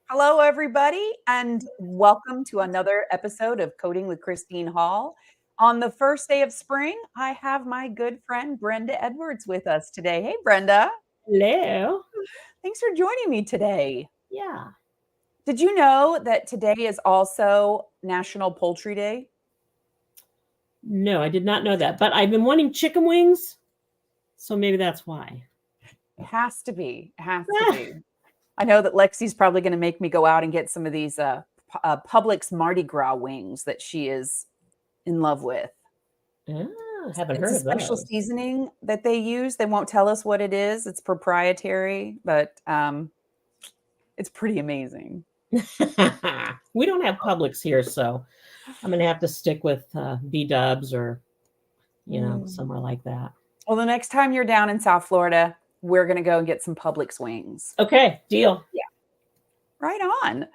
Hello, everybody, and welcome to another episode of Coding with Christine Hall. On the first day of spring, I have my good friend Brenda Edwards with us today. Hey, Brenda. Hello. Thanks for joining me today. Yeah. Did you know that today is also National Poultry Day? No, I did not know that, but I've been wanting chicken wings, so maybe that's why. It has to be. It has to be. I know that Lexi's probably going to make me go out and get some of these Publix Mardi Gras wings that she is in love with. Haven't It's heard a of special those. seasoning that they use. They won't tell us what it is. It's proprietary, but it's pretty amazing. We don't have Publix here, so I'm going to have to stick with B-Dubs or, somewhere like that. Well, the next time you're down in South Florida, we're going to go and get some Publix wings. Okay, deal. Yeah. Right on.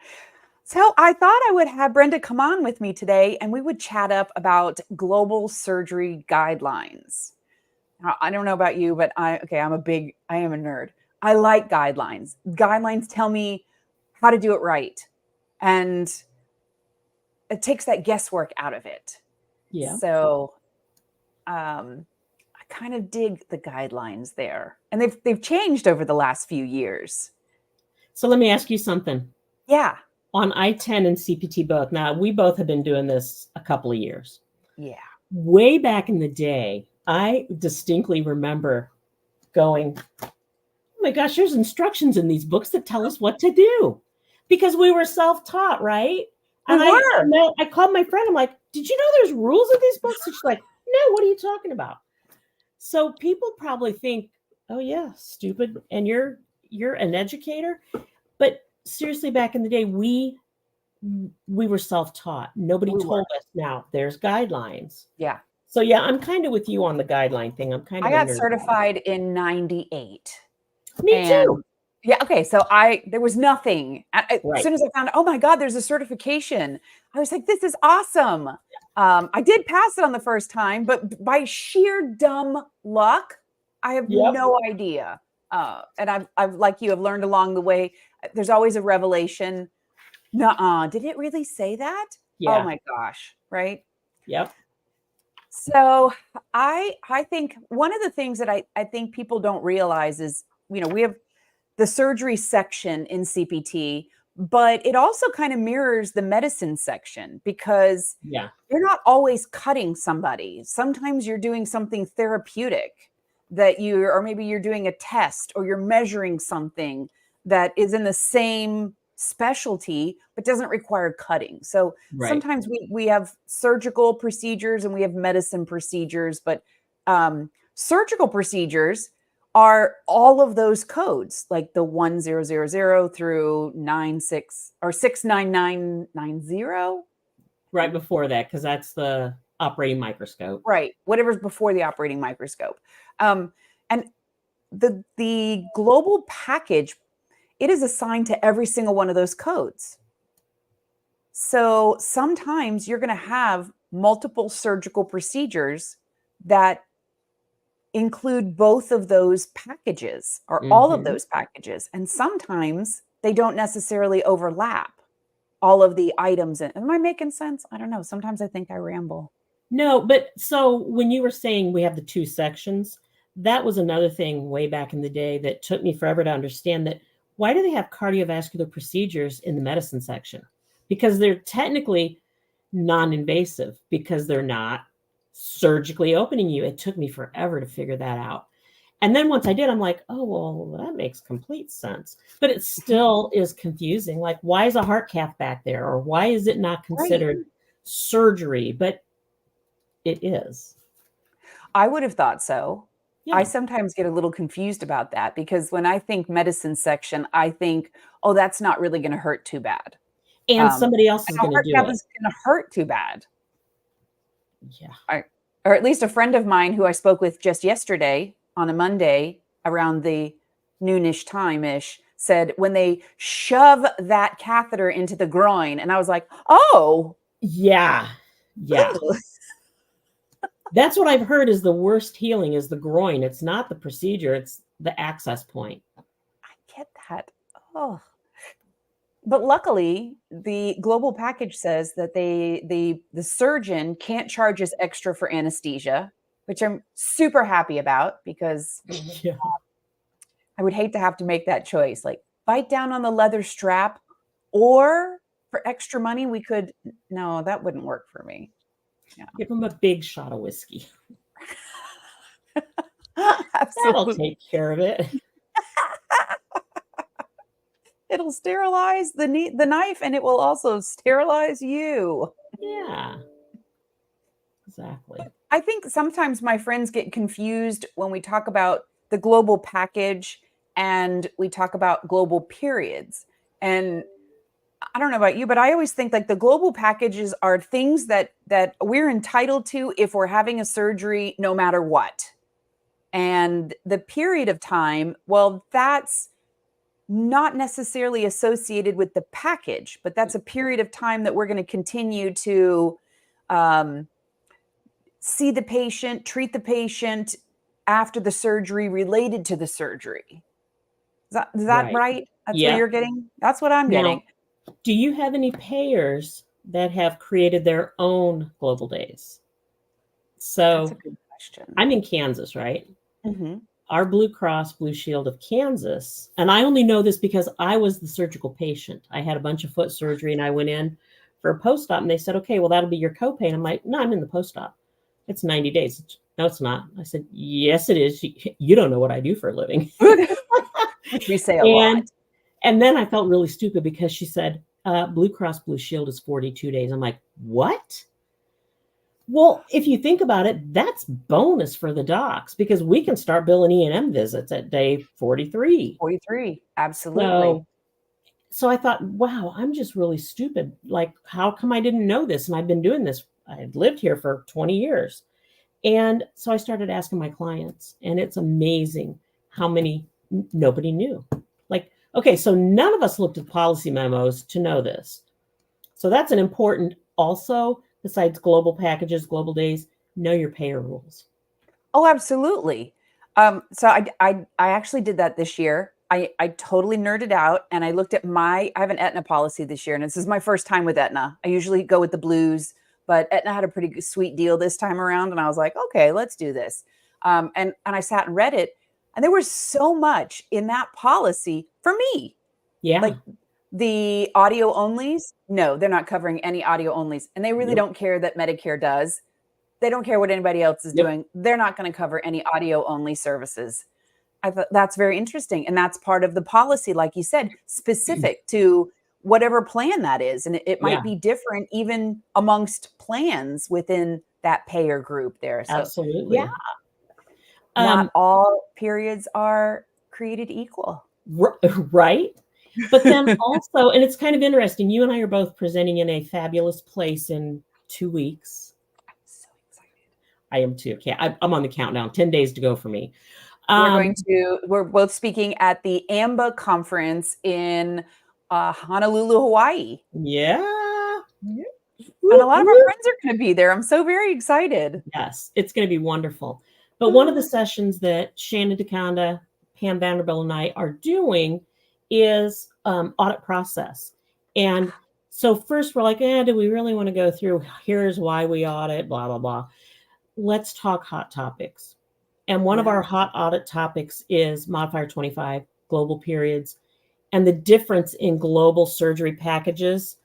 So I thought I would have Brenda come on with me today and we would chat up about global surgery guidelines. Now, I don't know about you, but I am a nerd. I like guidelines. Guidelines tell me how to do it right. And it takes that guesswork out of it. Yeah. So I kind of dig the guidelines there. And they've changed over the last few years. So let me ask you something. Yeah. On I-10 and CPT both. Now, we both have been doing this a couple of years. Yeah. Way back in the day, I distinctly remember going, oh my gosh, there's instructions in these books that tell us what to do because we were self-taught, right? And I called my friend. I'm like, did you know there's rules in these books? And she's like, no, what are you talking about? So people probably think, oh yeah, stupid. And you're an educator. But seriously, back in the day, we were self-taught. Nobody told us. Now there's guidelines. Yeah. So yeah, I'm kind of with you on the guideline thing. I'm kind of. I got certified in '98. Me too. Yeah. Okay. So there was nothing. As soon as I found out, oh my God, there's a certification. I was like, this is awesome. I did pass it on the first time, but by sheer dumb luck, I have no idea. And I've like you have learned along the way. There's always a revelation. Nuh-uh. Did it really say that? Yeah. Oh my gosh. Right. Yep. So I think one of the things that I think people don't realize is, we have the surgery section in CPT, but it also kind of mirrors the medicine section because you're not always cutting somebody. Sometimes you're doing something therapeutic or maybe you're doing a test or you're measuring something that is in the same specialty but doesn't require cutting. So sometimes we have surgical procedures and we have medicine procedures, but surgical procedures are all of those codes, like the 1000 through 96 or 69990. Right before that, because that's the operating microscope. Right. Whatever's before the operating microscope. And the global package, it is assigned to every single one of those codes. So sometimes you're going to have multiple surgical procedures that include both of those packages or all of those packages. And sometimes they don't necessarily overlap all of the items. Am I making sense? I don't know. Sometimes I think I ramble. No, but so when you were saying we have the two sections, that was another thing way back in the day that took me forever to understand that. Why do they have cardiovascular procedures in the medicine section? Because they're technically non-invasive because they're not surgically opening you. It took me forever to figure that out. And then once I did, I'm like, oh, well, that makes complete sense. But it still is confusing. Like, why is a heart cath back there? Or why is it not considered surgery? But it is. I would have thought so. Yeah. I sometimes get a little confused about that because when I think medicine section, I think, oh, that's not really going to hurt too bad. And somebody else is going to do it. It's going to hurt too bad. Yeah. Or at least a friend of mine who I spoke with just yesterday on a Monday around the noonish time-ish said when they shove that catheter into the groin, and I was like, oh. Yeah. Yeah. That's what I've heard is the worst healing is the groin. It's not the procedure. It's the access point. I get that. Oh, But luckily, the global package says that the surgeon can't charge us extra for anesthesia, which I'm super happy about because Yeah. I would hate to have to make that choice. Like bite down on the leather strap, or for extra money, we could. No, that wouldn't work for me. Yeah, Give them a big shot of whiskey. That'll absolutely. take care of it. It'll sterilize the knife, and it will also sterilize you. Yeah, exactly. I think sometimes my friends get confused when we talk about the global package and we talk about global periods. And I don't know about you, but I always think like the global packages are things that we're entitled to if we're having a surgery no matter what. And the period of time, well, that's not necessarily associated with the package, but that's a period of time that we're going to continue to um, see the patient, treat the patient after the surgery related to the surgery. Is that Right. right? That's what Yeah. you're getting? That's what I'm getting. Now, do you have any payers that have created their own global days? That's a So good question. I'm in Kansas, right? Mhm. Our Blue Cross Blue Shield of Kansas, and I only know this because I was the surgical patient. I had a bunch of foot surgery and I went in for a post op and they said, okay, well, that'll be your copay. And I'm like, no, I'm in the post op. It's 90 days. No, it's not. I said, yes, it is. You don't know what I do for a living. Which we say a lot. and and then I felt really stupid because she said, Blue Cross Blue Shield is 42 days. I'm like, what? Well, if you think about it, that's bonus for the docs because we can start billing E&M visits at day 43. 43. Absolutely. So, so I thought, wow, I'm just really stupid. Like, how come I didn't know this? And I've been doing this. I had lived here for 20 years. And so I started asking my clients, and it's amazing how many nobody knew. Like, okay, so none of us looked at policy memos to know this. So that's an important also, besides global packages, global days, know your payer rules. Oh, absolutely. So I actually did that this year. I totally nerded out and I looked at I have an Aetna policy this year, and this is my first time with Aetna. I usually go with the Blues, but Aetna had a pretty sweet deal this time around, and I was like, okay, let's do this. And I sat and read it, and there was so much in that policy for me. Yeah. Like the audio onlys, no, they're not covering any audio onlys, and they really Yep. don't care that Medicare does. They don't care what anybody else is Yep. doing. They're not going to cover any audio only services. I thought that's very interesting. And that's part of the policy, like you said, specific to whatever plan that is. And it might Yeah, be different even amongst plans within that payer group there. So, yeah, absolutely. not all periods are created equal. Right. But then also, and it's kind of interesting, you and I are both presenting in a fabulous place in 2 weeks. I'm so excited. I am too. Okay, I'm on the countdown. 10 days to go for me. We're both speaking at the AMBA conference in Honolulu, Hawaii. Yeah. And a lot of our friends are going to be there. I'm so very excited. Yes, it's going to be wonderful. But one of the sessions that Shannon DeConda, Pam Vanderbilt, and I are doing is audit process. And so first we're like, do we really want to go through, here's why we audit, blah, blah, blah. Let's talk hot topics. And one of our hot audit topics is modifier 25, global periods, and the difference in global surgery packages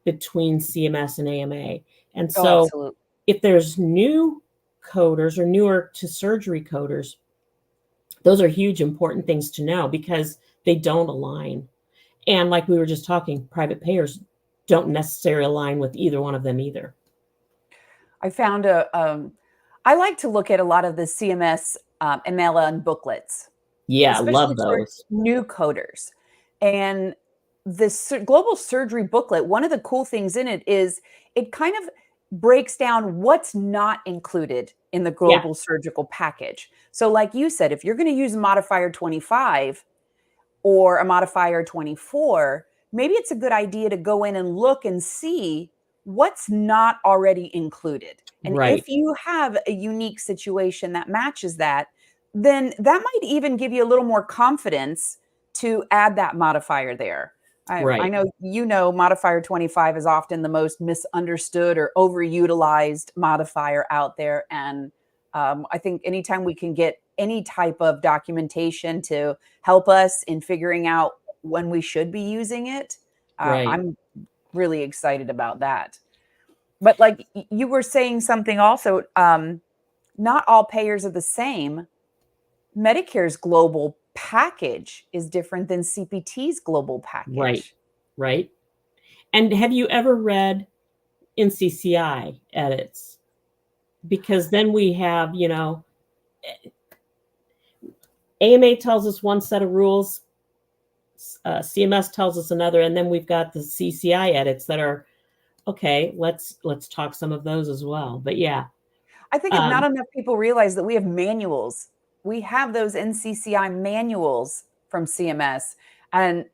between CMS and AMA. And so if there's new coders or newer to surgery coders, those are huge, important things to know because they don't align. And like we were just talking, private payers don't necessarily align with either one of them either. I found I like to look at a lot of the CMS MLN booklets. Yeah, love those. New coders. And this global surgery booklet, one of the cool things in it is it kind of breaks down what's not included in the global surgical package. So like you said, if you're going to use a modifier 25 or a modifier 24, maybe it's a good idea to go in and look and see what's not already included. And if you have a unique situation that matches that, then that might even give you a little more confidence to add that modifier there. I know, modifier 25 is often the most misunderstood or overutilized modifier out there. And I think anytime we can get any type of documentation to help us in figuring out when we should be using it, I'm really excited about that. But like you were saying something also, not all payers are the same. Medicare's global package is different than CPT's global package. Right. And have you ever read NCCI edits? Because then we have, AMA tells us one set of rules, CMS tells us another, and then we've got the CCI edits that are okay. Let's talk some of those as well. But yeah, I think not enough people realize that we have manuals. We have those NCCI manuals from CMS, and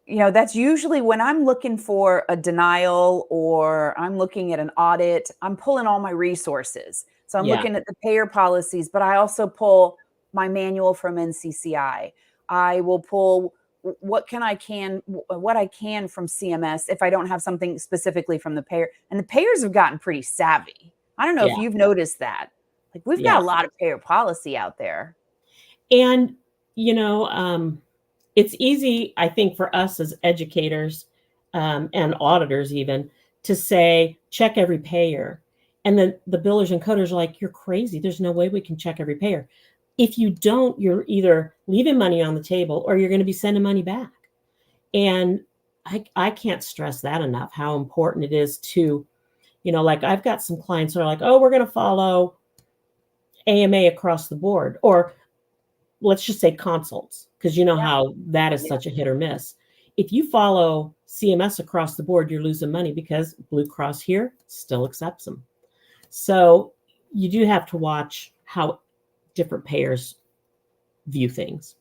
that's usually when I'm looking for a denial or I'm looking at an audit. I'm pulling all my resources. So I'm looking at the payer policies, but I also pull my manual from NCCI. I will pull what I can from CMS if I don't have something specifically from the payer. And the payers have gotten pretty savvy. I don't know if you've noticed that. Like we've got a lot of payer policy out there. And, it's easy, I think, for us as educators and auditors even to say, check every payer. And then the billers and coders are like, you're crazy. There's no way we can check every payer. If you don't, you're either leaving money on the table or you're going to be sending money back. And I can't stress that enough, how important it is to, like I've got some clients that are like, oh, we're going to follow AMA across the board, or let's just say consults, because how that is such a hit or miss. If you follow CMS across the board, you're losing money because Blue Cross here still accepts them. So you do have to watch how different payers view things.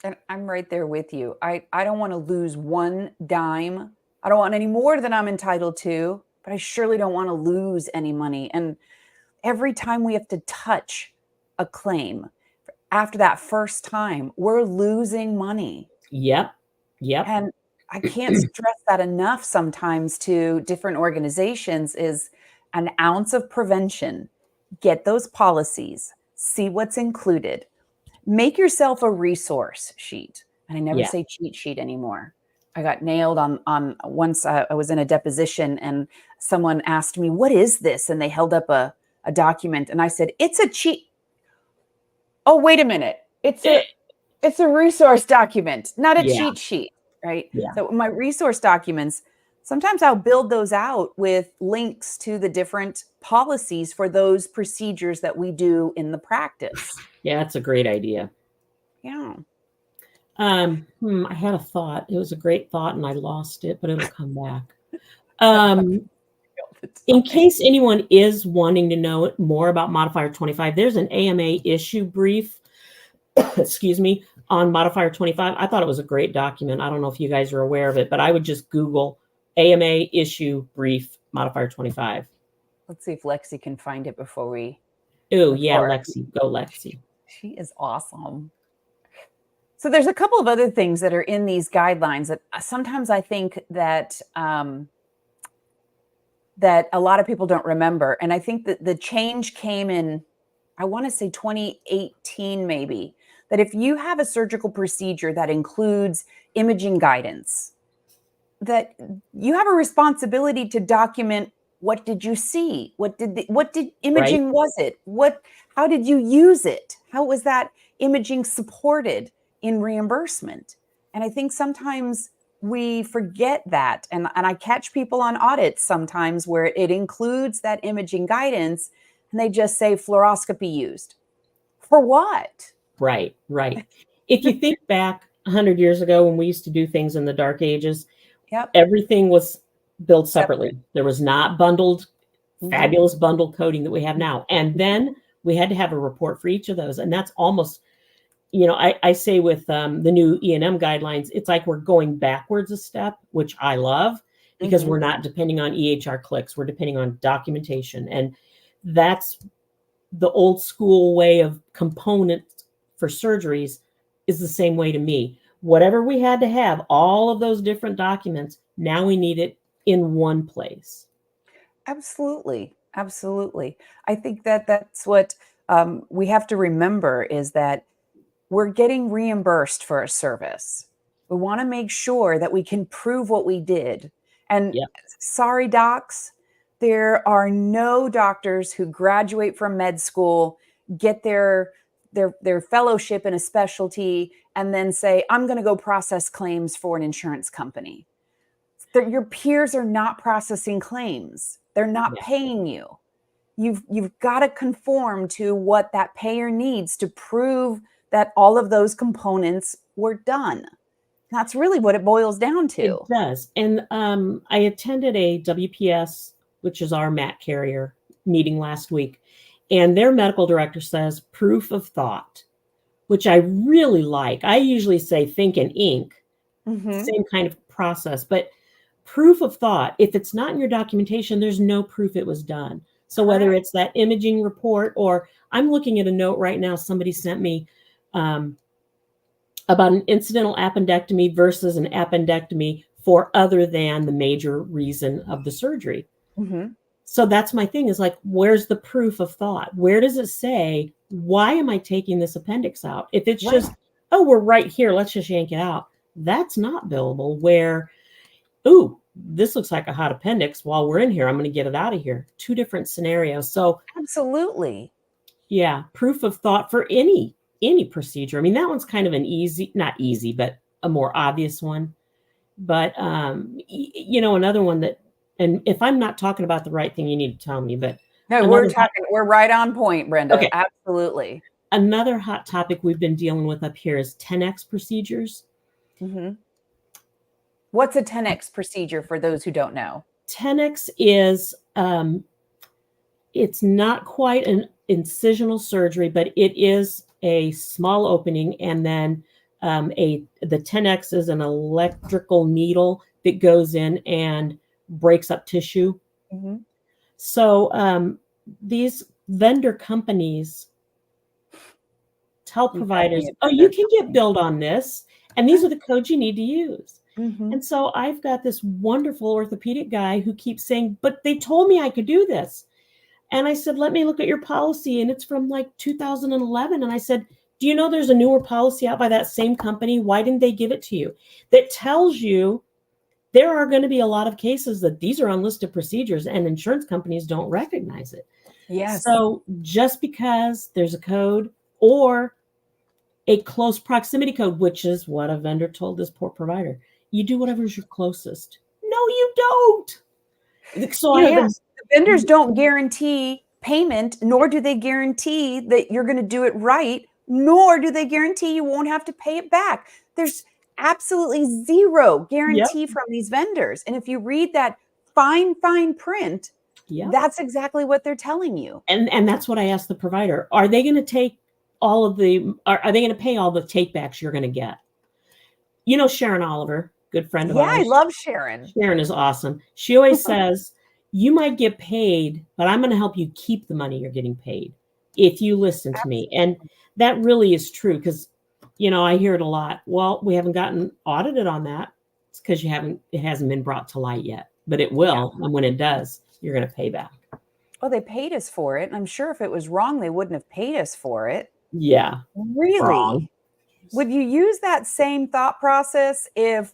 And I'm right there with you. I don't want to lose one dime. I don't want any more than I'm entitled to, but I surely don't want to lose any money. And every time we have to touch a claim, after that first time, we're losing money. Yep. And I can't stress that enough sometimes to different organizations is an ounce of prevention. Get those policies, see what's included. Make yourself a resource sheet. And I never say cheat sheet anymore. I got nailed on once I was in a deposition and someone asked me, what is this? And they held up a document and I said, it's a cheat. Oh, wait a minute. It's a resource document, not a cheat sheet, right? Yeah. So my resource documents, sometimes I'll build those out with links to the different policies for those procedures that we do in the practice. Yeah, that's a great idea. Yeah. I had a thought. It was a great thought and I lost it, but it'll come back. In case anyone is wanting to know more about Modifier 25, there's an AMA issue brief, on Modifier 25. I thought it was a great document. I don't know if you guys are aware of it, but I would just Google AMA issue brief Modifier 25. Let's see if Lexi can find it before we. Oh, yeah, Lexi. Go, Lexi. She is awesome. So there's a couple of other things that are in these guidelines that sometimes I think that that a lot of people don't remember. And I think that the change came in, I want to say 2018, maybe, that if you have a surgical procedure that includes imaging guidance, that you have a responsibility to document what did you see? What did imaging was it? How did you use it? How was that imaging supported in reimbursement? And I think sometimes we forget that. And I catch people on audits sometimes where it includes that imaging guidance and they just say fluoroscopy used. For what? Right. If you think back 100 years ago when we used to do things in the dark ages, everything was billed separately. There was not bundled, fabulous bundled coding that we have now. And then we had to have a report for each of those. And that's almost, I say with the new E&M guidelines, it's like we're going backwards a step, which I love because we're not depending on EHR clicks. We're depending on documentation. And that's the old school way of component for surgeries is the same way to me. whatever we had to have, all of those different documents, now we need it in one place. Absolutely. Absolutely. I think that that's what we have to remember is that we're getting reimbursed for a service. We want to make sure that we can prove what we did. And Yep. sorry, docs, there are no doctors who graduate from med school, get their fellowship in a specialty, and then say, I'm going to go process claims for an insurance company. Your peers are not processing claims. They're not Yeah. paying you. You've got to conform to what that payer needs to prove that all of those components were done. That's really what it boils down It to. does. And I attended a WPS, which is our MAC carrier, meeting last week. And their medical director says proof of thought, which I really like. I usually say think and ink, same kind of process. But proof of thought, if it's not in your documentation, there's no proof it was done. So whether Correct. it's that imaging report, or I'm looking at a note right now, somebody sent me about an incidental appendectomy versus an appendectomy for other than the major reason of the surgery. So that's my thing, is like, where's the proof of thought? Where does it say, why am I taking this appendix out? If it's just, oh, we're right here, let's just yank it out. That's not billable. Where, ooh, this looks like a hot appendix. While we're in here, I'm going to get it out of here. Two different scenarios. So Absolutely. yeah, proof of thought for any procedure. I mean, that one's kind of an easy, not easy, but a more obvious one. But another one that, and if I'm not talking about the right thing, you need to tell me. But No, we're right on point, Brenda. Okay. Absolutely. Another hot topic we've been dealing with up here is 10X procedures. What's a 10X procedure for those who don't know? 10X is it's not quite an incisional surgery, but it is a small opening, and then the 10X is an electrical needle that goes in and breaks up tissue. So these vendor companies tell providers, oh, you can get billed on this, and these are the codes you need to use. And so I've got this wonderful orthopedic guy who keeps saying, but they told me I could do this. And I said, let me look at your policy. And it's from like 2011. And I said, do you know there's a newer policy out by that same company? Why didn't they give it to you? That tells you there are going to be a lot of cases that these are unlisted procedures and insurance companies don't recognize it. Yes. So just because there's a code or a close proximity code, which is what a vendor told this poor provider, you do whatever's your closest. No, you don't. So I asked. The vendors don't guarantee payment, nor do they guarantee that you're going to do it right, nor do they guarantee you won't have to pay it back. There's absolutely zero guarantee from these vendors. And if you read that fine print, that's exactly what they're telling you. And that's what I asked the provider. Are they going to take all of the, are they going to pay all the takebacks you're going to get? You know, Sharon Oliver, good friend of ours. Yeah, I love Sharon. Sharon is awesome. She always says, you might get paid, but I'm going to help you keep the money you're getting paid if you listen to me. And that really is true, because, I hear it a lot. Well, we haven't gotten audited on that. It's because it hasn't been brought to light yet, but it will. And when it does, you're going to pay back. Well, they paid us for it. And I'm sure if it was wrong, they wouldn't have paid us for it. Yeah. Really? Wrong. Would you use that same thought process if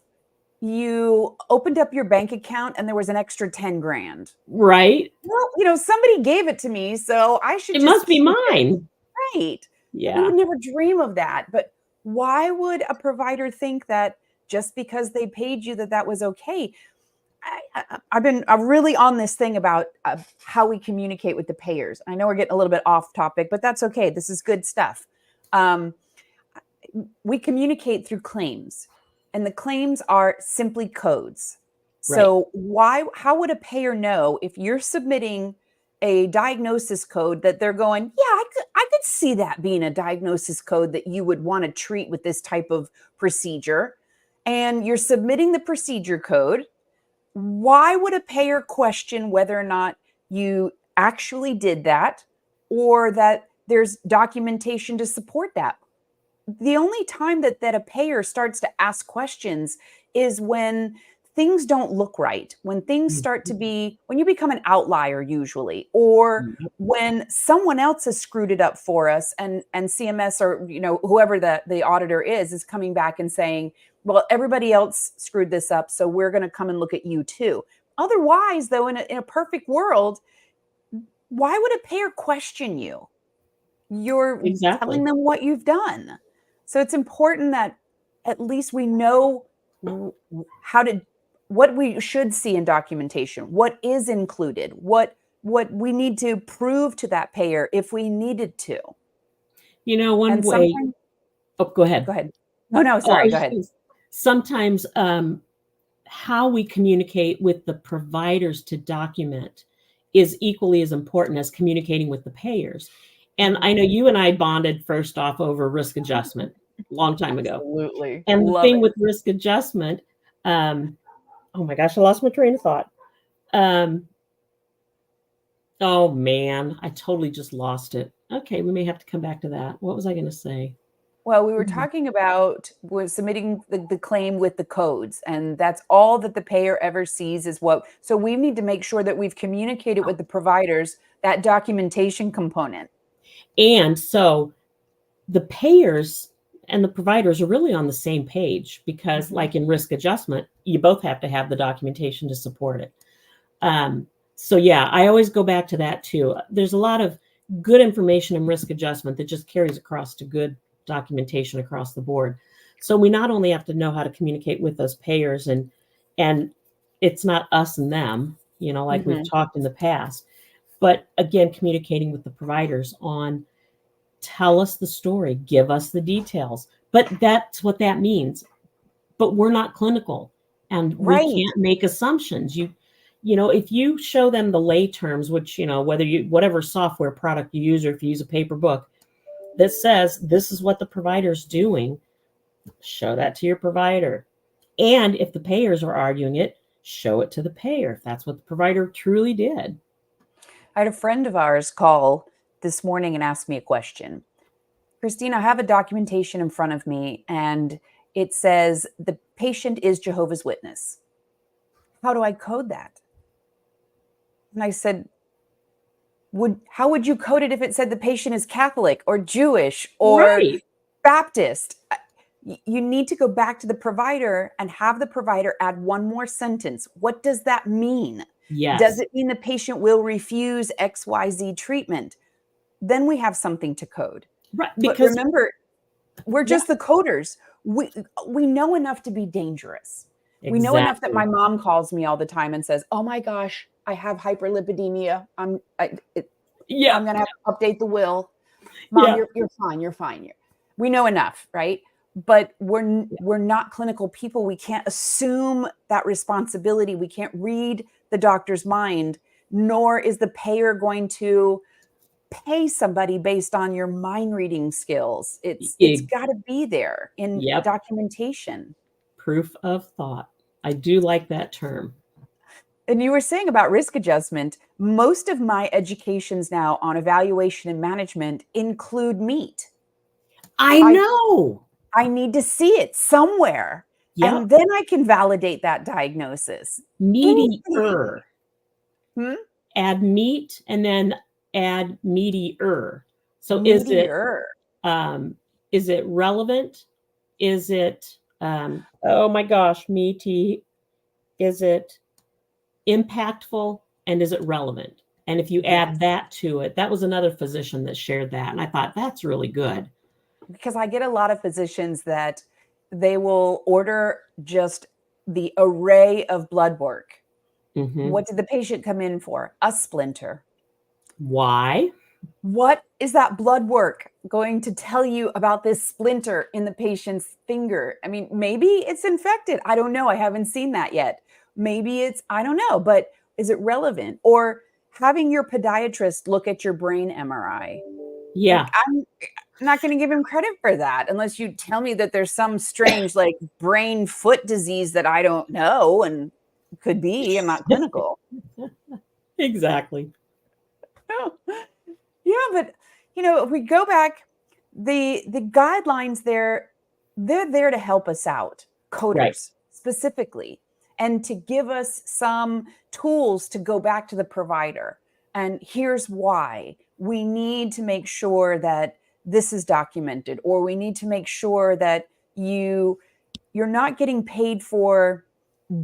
you opened up your bank account and there was an extra 10 grand? Right. Well, somebody gave it to me, so I should It must be mine. Right. Yeah. We would never dream of that. But why would a provider think that just because they paid you that was okay? I'm really on this thing about how we communicate with the payers. I know we're getting a little bit off topic, but that's okay. This is good stuff. We communicate through claims, and the claims are simply codes. So how would a payer know if you're submitting a diagnosis code that they're going, yeah, I could see that being a diagnosis code that you would want to treat with this type of procedure, and you're submitting the procedure code? Why would a payer question whether or not you actually did that, or that there's documentation to support that? the only time that a payer starts to ask questions is when things don't look right, when things start to be, when you become an outlier usually, or Mhm. when someone else has screwed it up for us, and CMS, or whoever the auditor is coming back and saying, well, everybody else screwed this up, so we're going to come and look at you too. Otherwise, though, in a perfect world, why would a payer question you? You're telling Exactly. them what you've done. So it's important that at least we know how to, what we should see in documentation, what is included, what we need to prove to that payer if we needed to. One And way. sometimes, Oh, go ahead. go ahead. Oh no, Oh, I sorry, was go just ahead. gonna sometimes, how we communicate with the providers to document is equally as important as communicating with the payers. And Mhm. I know you and I bonded first off over risk adjustment a long time ago. Absolutely. And the Love thing it. with risk adjustment, oh my gosh, I lost my train of thought. Um, oh man, I totally just lost it. Okay, we may have to come back to that. What was I going to say? Well, we were Mhm. talking about was submitting the claim with the codes, and that's all that the payer ever sees is what. So we need to make sure that we've communicated with the providers that documentation component. And so the payers and the providers are really on the same page because, Mhm. like in risk adjustment, you both have to have the documentation to support it. So, yeah, I always go back to that too. There's a lot of good information in risk adjustment that just carries across to good documentation across the board. So we not only have to know how to communicate with those payers, and it's not us and them, like we've Mhm. talked in the past, but again, communicating with the providers on tell us the story, give us the details. But that's what that means. But we're not clinical and we Right. can't make assumptions. If you show them the lay terms, which, whether whatever software product you use, or if you use a paper book that says this is what the provider's doing, show that to your provider. And if the payers are arguing it, show it to the payer if that's what the provider truly did. I had a friend of ours call this morning and ask me a question. Christine, I have a documentation in front of me, and it says the patient is Jehovah's Witness. How do I code that? And I said, how would you code it if it said the patient is Catholic or Jewish or Right. Baptist? You need to go back to the provider and have the provider add one more sentence. What does that mean? Does Yes. it mean the patient will refuse XYZ treatment? Then we have something to code. Right. But Because, remember, we're yeah, just the coders. We know enough to be dangerous. We know enough that my exactly. mom calls me all the time and says, "Oh my gosh, I have hyperlipidemia. Yeah. I'm gonna have to update the will. Mom, Yeah. you're fine. You're fine. We know enough, right? But we're not clinical people. We can't assume that responsibility. We can't read the doctor's mind, nor is the payer going to pay somebody based on your mind reading skills. It's Eg- got to be there in Yep. documentation. Proof of thought. I do like that term. And you were saying about risk adjustment, most of my educations now on evaluation and management include meat. I I know. I need to see it somewhere, Yep. and then I can validate that diagnosis. Anything. Meatier. Hmm? Add meat and then add meatier. So Meteor. um is it relevant? Is it oh my gosh, meaty? Is it impactful? And is it relevant? And if you add Yes. that to it, that was another physician that shared that. And I thought that's really good. Because I get a lot of physicians that they will order just the array of blood work. Hmm. What did the patient come in for? A splinter. Why? What is that blood work going to tell you about this splinter in the patient's finger? I mean, maybe it's infected. I don't know. I haven't seen that yet. Maybe I don't know, but is it relevant? Or having your podiatrist look at your brain MRI. Like, Yeah. I'm not going to give him credit for that unless you tell me that there's some strange, like, brain foot disease that I don't know and could be. I'm not clinical. Exactly. Yeah, but if we go back, the guidelines they're there to help us out, Right. coders specifically, and to give us some tools to go back to the provider. And here's why we need to make sure that this is documented, or we need to make sure that you're not getting paid for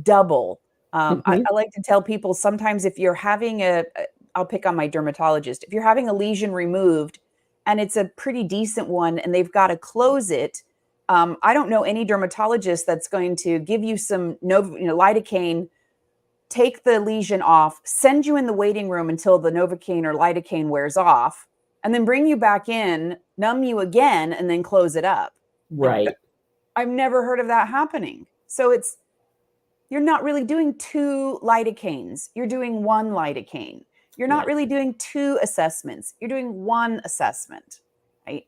double. I like to tell people sometimes if you're having I'll pick on my dermatologist. If you're having a lesion removed and it's a pretty decent one and they've got to close it, I don't know any dermatologist that's going to give you some lidocaine, take the lesion off, send you in the waiting room until the Novocaine or lidocaine wears off, and then bring you back in, numb you again, and then close it up. Right. I've never heard of that happening. So you're not really doing 2 lidocaines. You're doing 1 lidocaine. You're not really doing 2 assessments. You're doing 1 assessment, right?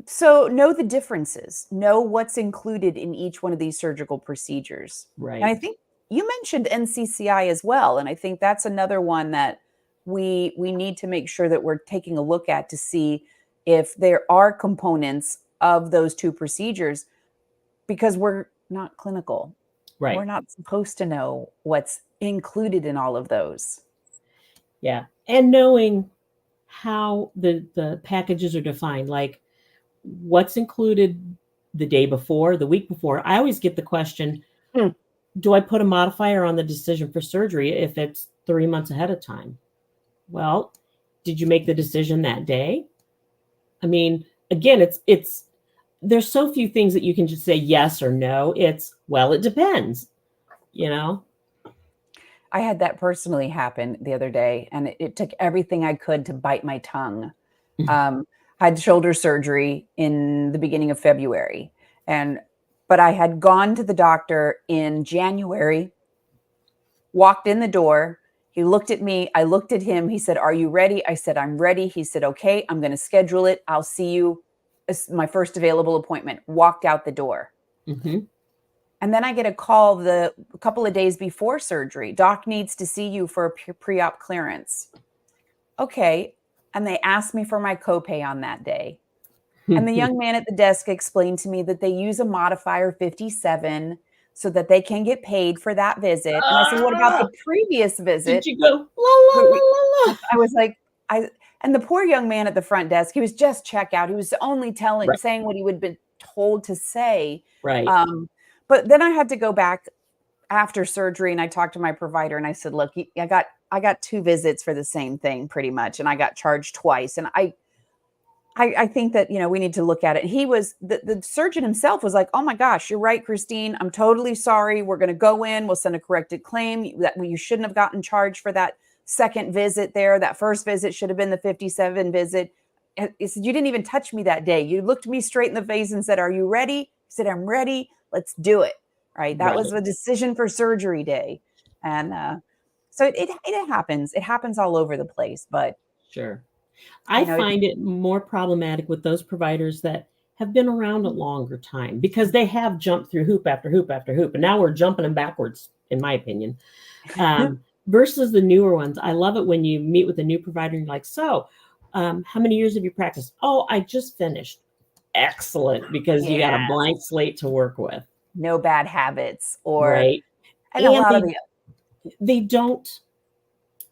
So know the differences. Know what's included in each one of these surgical procedures. Right. And I think you mentioned NCCI as well, and I think that's another one that we need to make sure that we're taking a look at to see if there are components of those 2 procedures, because we're not clinical. Right. We're not supposed to know what's included in all of those. Yeah. And knowing how the packages are defined, like what's included the day before, the week before. I always get the question, do I put a modifier on the decision for surgery if it's 3 months ahead of time? Well, did you make the decision that day? I mean, again, it's there's so few things that you can just say yes or no. It's, well, it depends, I had that personally happen the other day, and it took everything I could to bite my tongue. I had shoulder surgery in the beginning of February, but I had gone to the doctor in January, walked in the door. He looked at me. I looked at him. He said, "Are you ready?" I said, "I'm ready." He said, "Okay, I'm going to schedule it. I'll see you." My first available appointment. Walked out the door. And then I get a call a couple of days before surgery. Doc needs to see you for a pre-op clearance. Okay. And they asked me for my copay on that day. And the young man at the desk explained to me that they use a modifier 57 so that they can get paid for that visit. And I said, what about the previous visit? Did you go, la, la, la, la, la? I was like, and the poor young man at the front desk, he was just checkout. He was only saying what he would have been told to say. Right. But then I had to go back after surgery and I talked to my provider and I said, look, I got 2 visits for the same thing pretty much. And I got charged twice. And I think that, we need to look at it. He was, the surgeon himself was like, oh my gosh, you're right, Christine. I'm totally sorry. We're going to go in. We'll send a corrected claim that you shouldn't have gotten charged for that second visit there. That first visit should have been the 57 visit. He said, you didn't even touch me that day. You looked me straight in the face and said, are you ready? I said, I'm ready. Let's do it. Right. That was the decision for surgery day. And so it happens. It happens all over the place. But sure. I find it more problematic with those providers that have been around a longer time because they have jumped through hoop after hoop after hoop. And now we're jumping them backwards, in my opinion, versus the newer ones. I love it when you meet with a new provider and you're like, so how many years have you practiced? Oh, I just finished. Excellent. Because you got a blank slate to work with. No bad habits or right. And a lot of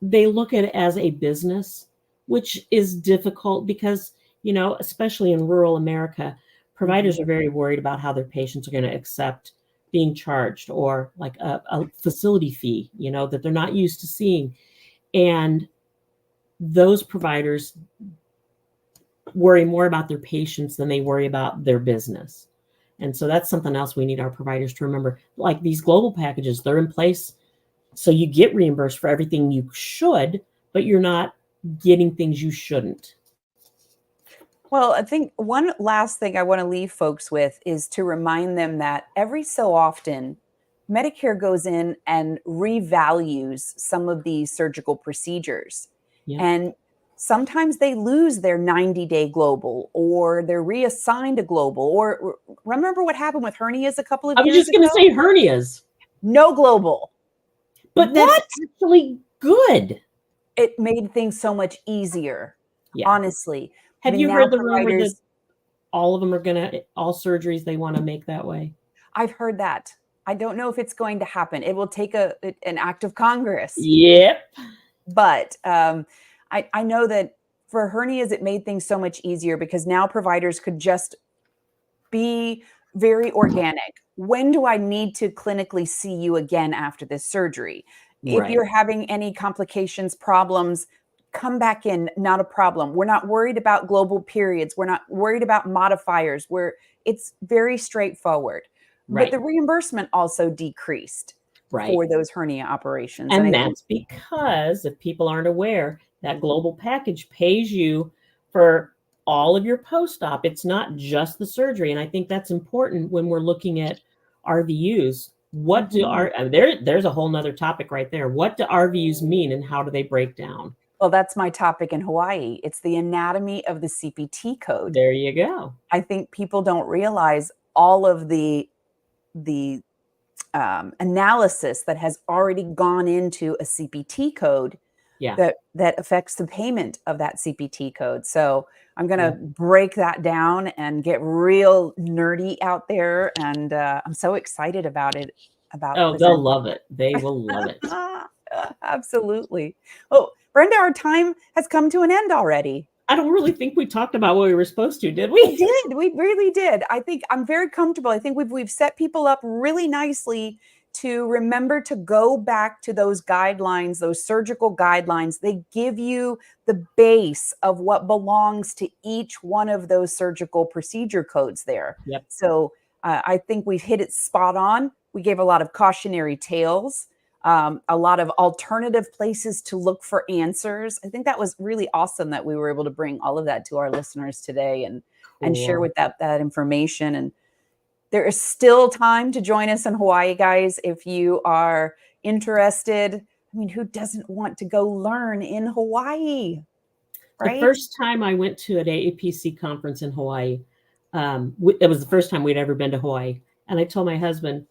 they look at it as a business, which is difficult because, especially in rural America, providers are very worried about how their patients are going to accept being charged or like a facility fee, that they're not used to seeing. And those providers worry more about their patients than they worry about their business. And so that's something else we need our providers to remember. Like these global packages, they're in place so you get reimbursed for everything you should, but you're not getting things you shouldn't. Well, I think one last thing I want to leave folks with is to remind them that every so often, Medicare goes in and revalues some of these surgical procedures. Yeah. And sometimes they lose their 90-day global or they're reassigned a global. Or remember what happened with hernias a couple of years ago? I was just going to say hernias. No global. But that's actually good. It made things so much easier, honestly. Have mean, you now heard the rumor that providers, all of them are all surgeries they want to make that way? I've heard that. I don't know if it's going to happen. It will take an act of Congress. Yep. But I know that for hernias, it made things so much easier because now providers could just be very organic. When do I need to clinically see you again after this surgery? If Right. you're having any complications, problems, come back in, not a problem. We're not worried about global periods. We're not worried about modifiers. It's very straightforward. But Right. the reimbursement also decreased Right. for those hernia operations. And I think, that's because, if people aren't aware, that global package pays you for all of your post-op. It's not just the surgery. And I think that's important when we're looking at RVUs. What do there's a whole nother topic right there. What do RVUs mean and how do they break down? well, that's my topic in Hawaii. It's the anatomy of the CPT code. There you go. I think people don't realize all of the analysis that has already gone into a CPT code Yeah. that affects the payment of that CPT code. So I'm going to break that down and get real nerdy out there. And I'm so excited about it. Oh, they'll love it. They will love it. Absolutely. Oh, Brenda, our time has come to an end already. I don't really think we talked about what we were supposed to, did We we? did. We really did. I think I'm very comfortable. I think we've set people up really nicely to remember to go back to those guidelines, those surgical guidelines. They give you the base of what belongs to each one of those surgical procedure codes there. Yep. So I think we've hit it spot on. We gave a lot of cautionary tales, a lot of alternative places to look for answers. I think that was really awesome that we were able to bring all of that to our listeners today and share with that information. And there is still time to join us in Hawaii, guys. If you are interested, I mean, who doesn't want to go learn in Hawaii? Right? The first time I went to an AAPC conference in Hawaii, it was the first time we'd ever been to Hawaii. And I told my husband,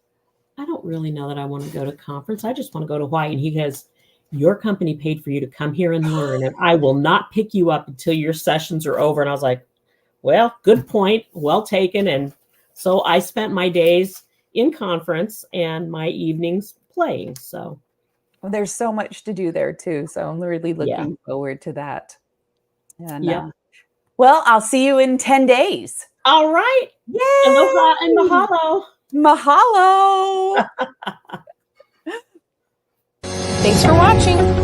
I don't really know that I want to go to conference. I just want to go to Hawaii. And he goes, your company paid for you to come here and learn, and I will not pick you up until your sessions are over. And I was like, well, good point. Well taken. And so I spent my days in conference and my evenings playing. So well, there's so much to do there too. So I'm really looking forward to that. And well, I'll see you in 10 days. All right. Yay! And mahalo. Mahalo. Thanks for watching.